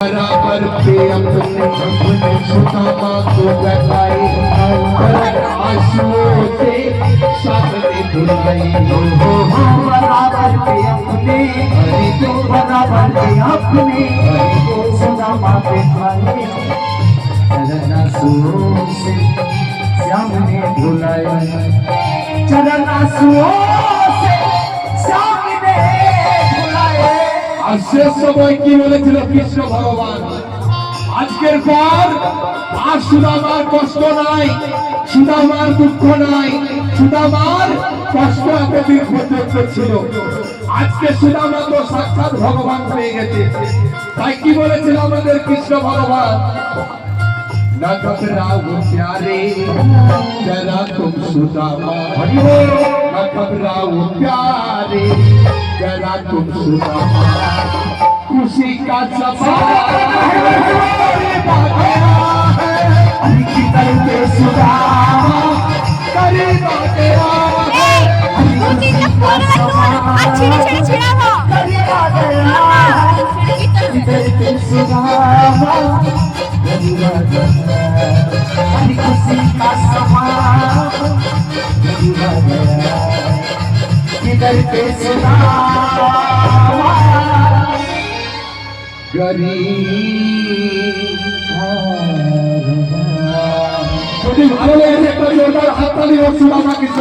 बराबर पे अपने सुदामा को लगाए और आंसुओं से सामने भूल गई हो बराबर पे अपने तो बराबर पे अपने सुदामा पे खाए चरण आंसुओं से सामने भुलाए चरण आंसुओं से सामने भुलाए। আর শেষ সময় কি বলেছিল কৃষ্ণ ভগবান, আজকের পর আর সুদামার কষ্ট নাই, সুদামার দুঃখ নাই, সুদামার কষ্ট এতদিন পর্যন্ত ছিল, আজকে সুদামা তো সাক্ষাৎ ভগবান পেয়ে গেছে। তাই কি বলেছিল আমাদের কৃষ্ণ ভগবান, না ঘবরাও প্যারে जरा तुम सुदामा, ना घबराओ प्यारे जरा तुम सुदामा, खुशी का যদি ভালো লেগে একটা জোরদার হাততালি হোক সুদামা।